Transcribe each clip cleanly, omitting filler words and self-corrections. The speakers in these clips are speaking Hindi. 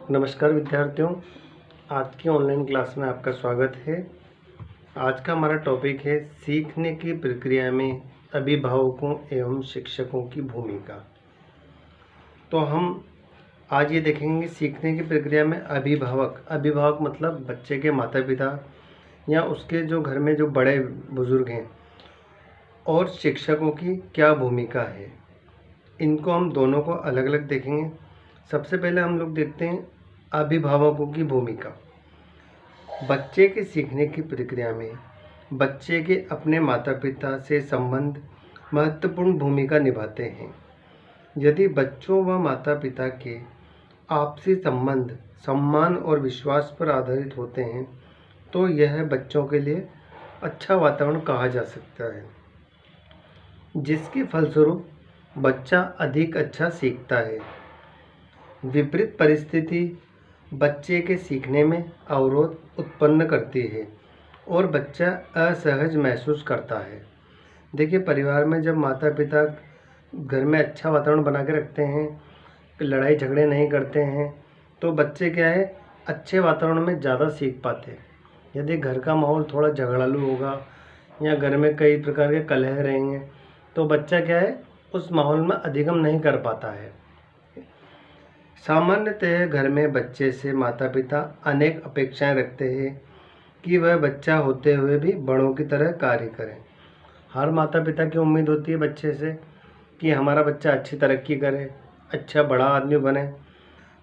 नमस्कार विद्यार्थियों, आज की ऑनलाइन क्लास में आपका स्वागत है। आज का हमारा टॉपिक है सीखने की प्रक्रिया में अभिभावकों एवं शिक्षकों की भूमिका। तो हम आज ये देखेंगे सीखने की प्रक्रिया में अभिभावक मतलब बच्चे के माता पिता या उसके जो घर में जो बड़े बुजुर्ग हैं और शिक्षकों की क्या भूमिका है। इनको हम दोनों को अलग अलग देखेंगे। सबसे पहले हम लोग देखते हैं अभिभावकों की भूमिका। बच्चे के सीखने की प्रक्रिया में बच्चे के अपने माता पिता से संबंध महत्वपूर्ण भूमिका निभाते हैं। यदि बच्चों व माता पिता के आपसी संबंध सम्मान और विश्वास पर आधारित होते हैं तो यह बच्चों के लिए अच्छा वातावरण कहा जा सकता है, जिसके फलस्वरूप बच्चा अधिक अच्छा सीखता है। विपरीत परिस्थिति बच्चे के सीखने में अवरोध उत्पन्न करती है और बच्चा असहज महसूस करता है। देखिए, परिवार में जब माता पिता घर में अच्छा वातावरण बना के रखते हैं, लड़ाई झगड़े नहीं करते हैं, तो बच्चे क्या है अच्छे वातावरण में ज़्यादा सीख पाते हैं। यदि घर का माहौल थोड़ा झगड़ालू होगा या घर में कई प्रकार के कलह रहेंगे तो बच्चा क्या है उस माहौल में अधिगम नहीं कर पाता है। सामान्यतः घर में बच्चे से माता पिता अनेक अपेक्षाएं रखते हैं कि वह बच्चा होते हुए भी बड़ों की तरह कार्य करें। हर माता पिता की उम्मीद होती है बच्चे से कि हमारा बच्चा अच्छी तरक्की करे, अच्छा बड़ा आदमी बने।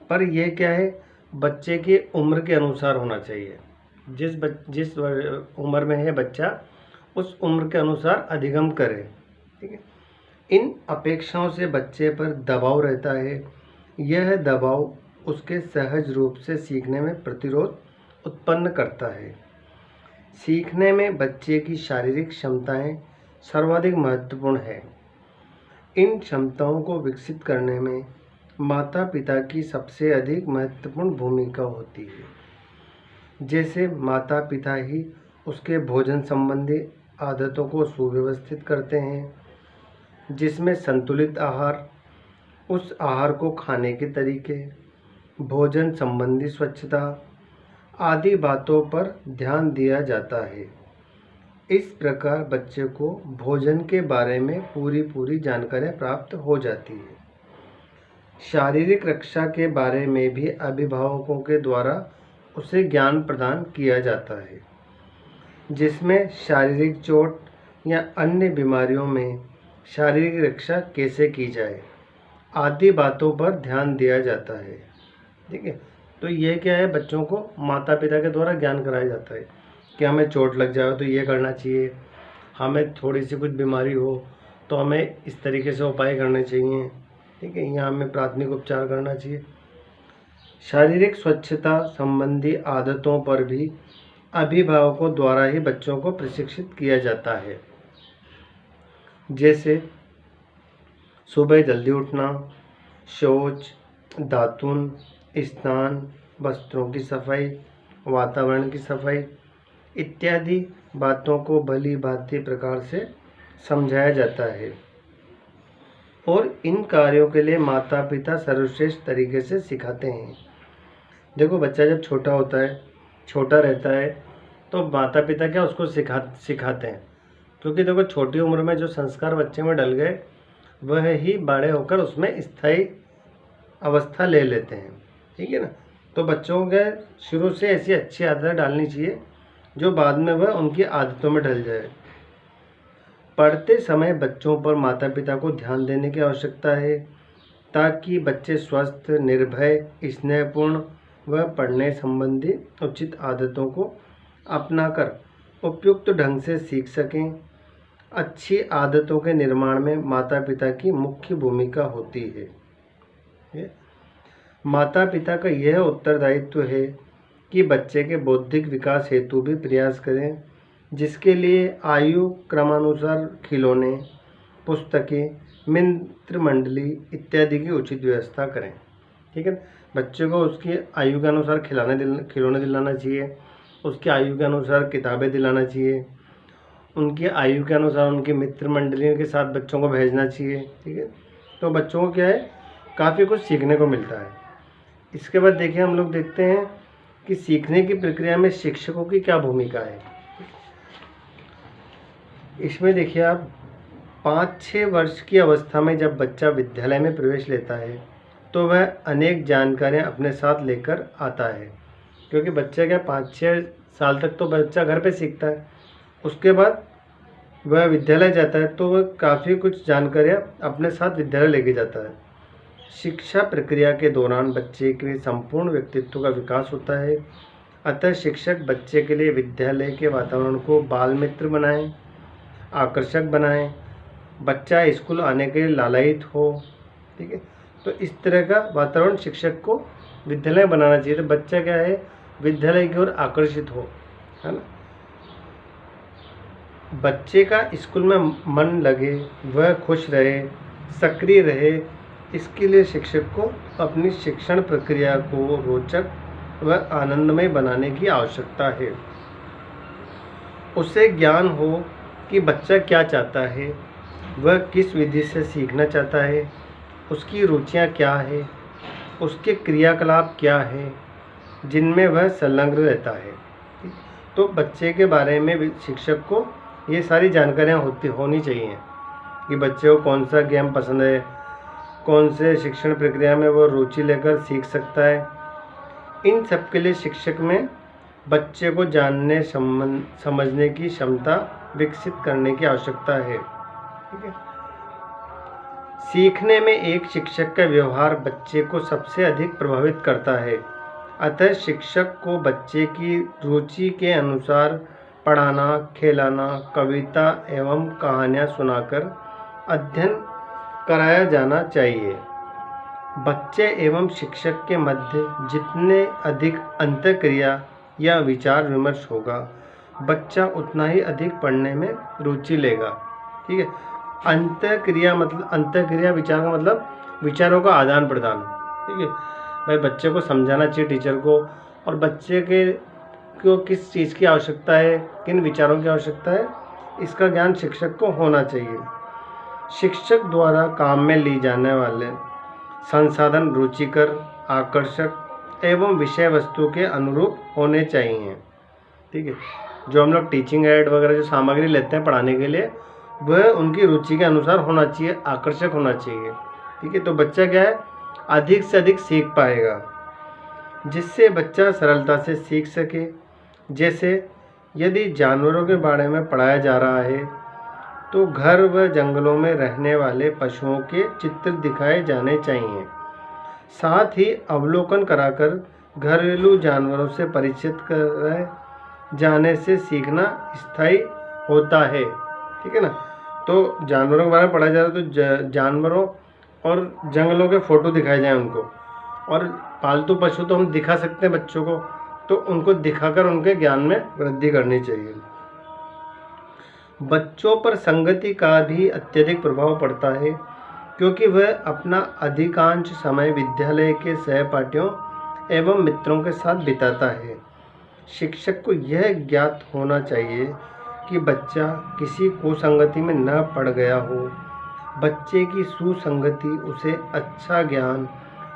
पर यह क्या है बच्चे की उम्र के अनुसार होना चाहिए। जिस उम्र में है बच्चा उस उम्र के अनुसार अधिगम करे। ठीक है। इन अपेक्षाओं से बच्चे पर दबाव रहता है। यह दबाव उसके सहज रूप से सीखने में प्रतिरोध उत्पन्न करता है। सीखने में बच्चे की शारीरिक क्षमताएं सर्वाधिक महत्वपूर्ण है। इन क्षमताओं को विकसित करने में माता पिता की सबसे अधिक महत्वपूर्ण भूमिका होती है। जैसे माता पिता ही उसके भोजन संबंधी आदतों को सुव्यवस्थित करते हैं, जिसमें संतुलित आहार, उस आहार को खाने के तरीके, भोजन संबंधी स्वच्छता आदि बातों पर ध्यान दिया जाता है। इस प्रकार बच्चे को भोजन के बारे में पूरी जानकारी प्राप्त हो जाती है। शारीरिक रक्षा के बारे में भी अभिभावकों के द्वारा उसे ज्ञान प्रदान किया जाता है, जिसमें शारीरिक चोट या अन्य बीमारियों में शारीरिक रक्षा कैसे की जाए आदि बातों पर ध्यान दिया जाता है। ठीक है। तो ये क्या है बच्चों को माता पिता के द्वारा ज्ञान कराया जाता है कि हमें चोट लग जाए तो ये करना चाहिए, हमें थोड़ी सी कुछ बीमारी हो तो हमें इस तरीके से उपाय करने चाहिए। ठीक है। यहाँ हमें प्राथमिक उपचार करना चाहिए। शारीरिक स्वच्छता संबंधी आदतों पर भी अभिभावकों द्वारा ही बच्चों को प्रशिक्षित किया जाता है। जैसे सुबह जल्दी उठना, शौच, दातुन, स्नान, वस्त्रों की सफाई, वातावरण की सफाई इत्यादि बातों को भली भांति प्रकार से समझाया जाता है और इन कार्यों के लिए माता पिता सर्वश्रेष्ठ तरीके से सिखाते हैं। देखो, बच्चा जब छोटा रहता है तो माता पिता क्या उसको सिखाते हैं, क्योंकि देखो छोटी उम्र में जो संस्कार बच्चे में डल गए वह ही बड़े होकर उसमें स्थायी अवस्था ले लेते हैं। ठीक है ना। तो बच्चों के शुरू से ऐसी अच्छी आदतें डालनी चाहिए जो बाद में वह उनकी आदतों में ढल जाए। पढ़ते समय बच्चों पर माता पिता को ध्यान देने की आवश्यकता है ताकि बच्चे स्वस्थ, निर्भय, स्नेहपूर्ण व पढ़ने संबंधी उचित आदतों को अपनाकर उपयुक्त ढंग से सीख सकें। अच्छी आदतों के निर्माण में माता पिता की मुख्य भूमिका होती है। माता पिता का यह उत्तरदायित्व है कि बच्चे के बौद्धिक विकास हेतु भी प्रयास करें, जिसके लिए आयु क्रमानुसार खिलौने, पुस्तकें, मित्र मंडली इत्यादि की उचित व्यवस्था करें। ठीक है। बच्चे को उसकी आयु के अनुसार खिलौने दिलाना चाहिए, उसकी आयु के अनुसार किताबें दिलाना चाहिए, उनकी आयु के अनुसार उनकी मित्र मंडलियों के साथ बच्चों को भेजना चाहिए। ठीक है। तो बच्चों को क्या है काफ़ी कुछ सीखने को मिलता है। इसके बाद देखिए हम लोग देखते हैं कि सीखने की प्रक्रिया में शिक्षकों की क्या भूमिका है। इसमें देखिए आप 5-6 वर्ष की अवस्था में जब बच्चा विद्यालय में प्रवेश लेता है तो वह अनेक जानकारियाँ अपने साथ लेकर आता है, क्योंकि बच्चा क्या 5-6 साल तक तो बच्चा घर पे सीखता है। उसके बाद वह विद्यालय जाता है तो वह काफ़ी कुछ जानकारियाँ अपने साथ विद्यालय लेके जाता है। शिक्षा प्रक्रिया के दौरान बच्चे के संपूर्ण व्यक्तित्व का विकास होता है। अतः शिक्षक बच्चे के लिए विद्यालय के वातावरण को बाल मित्र बनाएं, आकर्षक बनाएं, बच्चा स्कूल आने के लिए लालायित हो। ठीक है, तो इस तरह का वातावरण शिक्षक को विद्यालय बनाना चाहिए, तो बच्चा क्या है विद्यालय की ओर आकर्षित हो, है ना। बच्चे का स्कूल में मन लगे, वह खुश रहे, सक्रिय रहे, इसके लिए शिक्षक को अपनी शिक्षण प्रक्रिया को रोचक व आनंदमय बनाने की आवश्यकता है। उसे ज्ञान हो कि बच्चा क्या चाहता है, वह किस विधि से सीखना चाहता है, उसकी रुचियाँ क्या है, उसके क्रियाकलाप क्या है जिनमें वह संलग्न रहता है। तो बच्चे के बारे में शिक्षक को ये सारी जानकारियाँ होनी चाहिए कि बच्चे को कौन सा गेम पसंद है, कौन से शिक्षण प्रक्रिया में वो रुचि लेकर सीख सकता है। इन सब के लिए शिक्षक में बच्चे को जानने समझने की क्षमता विकसित करने की आवश्यकता है। ठीक है, सीखने में एक शिक्षक का व्यवहार बच्चे को सबसे अधिक प्रभावित करता है। अतः शिक्षक को बच्चे की रुचि के अनुसार पढ़ाना, खिलाना, कविता एवं कहानियाँ सुनाकर अध्ययन कराया जाना चाहिए। बच्चे एवं शिक्षक के मध्य जितने अधिक अंतःक्रिया या विचार विमर्श होगा, बच्चा उतना ही अधिक पढ़ने में रुचि लेगा। ठीक है, अंतःक्रिया विचार का मतलब विचारों का आदान प्रदान। ठीक है भाई, बच्चे को समझाना चाहिए टीचर को, और बच्चे को किस चीज़ की आवश्यकता है, किन विचारों की आवश्यकता है, इसका ज्ञान शिक्षक को होना चाहिए। शिक्षक द्वारा काम में ली जाने वाले संसाधन रुचिकर, आकर्षक एवं विषय वस्तु के अनुरूप होने चाहिए। ठीक है, जो हम लोग टीचिंग एड वगैरह जो सामग्री लेते हैं पढ़ाने के लिए, वह उनकी रुचि के अनुसार होना चाहिए, आकर्षक होना चाहिए। ठीक है, तो बच्चा क्या है अधिक से अधिक सीख पाएगा, जिससे बच्चा सरलता से सीख सके। जैसे यदि जानवरों के बारे में पढ़ाया जा रहा है तो घर व जंगलों में रहने वाले पशुओं के चित्र दिखाए जाने चाहिए। साथ ही अवलोकन कराकर घरेलू जानवरों से परिचित कराए जाने से सीखना स्थायी होता है। ठीक है ना, तो जानवरों के बारे में पढ़ाया जा रहा है तो जानवरों और जंगलों के फ़ोटो दिखाए जाएं उनको, और पालतू पशु तो हम दिखा सकते हैं बच्चों को, तो उनको दिखाकर उनके ज्ञान में वृद्धि करनी चाहिए। बच्चों पर संगति का भी अत्यधिक प्रभाव पड़ता है, क्योंकि वह अपना अधिकांश समय विद्यालय के सहपाठियों एवं मित्रों के साथ बिताता है। शिक्षक को यह ज्ञात होना चाहिए कि बच्चा किसी कुसंगति में न पड़ गया हो। बच्चे की सुसंगति उसे अच्छा ज्ञान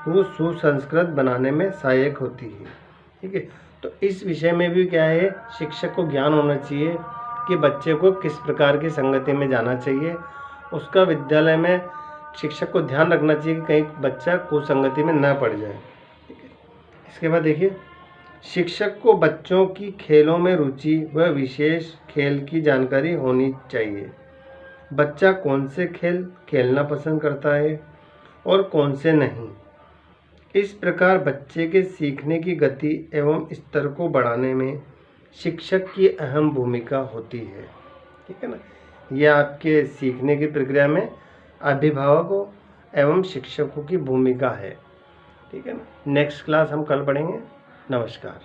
वो सुसंस्कृत बनाने में सहायक होती है। ठीक है, तो इस विषय में भी क्या है शिक्षक को ज्ञान होना चाहिए कि बच्चे को किस प्रकार की संगति में जाना चाहिए। उसका विद्यालय में शिक्षक को ध्यान रखना चाहिए कि कहीं बच्चा कुसंगति में न पड़ जाए। ठीक है, इसके बाद देखिए शिक्षक को बच्चों की खेलों में रुचि व विशेष खेल की जानकारी होनी चाहिए। बच्चा कौन से खेल खेलना पसंद करता है और कौन से नहीं। इस प्रकार बच्चे के सीखने की गति एवं स्तर को बढ़ाने में शिक्षक की अहम भूमिका होती है। ठीक है ना, यह आपके सीखने की प्रक्रिया में अभिभावकों एवं शिक्षकों की भूमिका है। ठीक है ना, नेक्स्ट क्लास हम कल पढ़ेंगे। नमस्कार।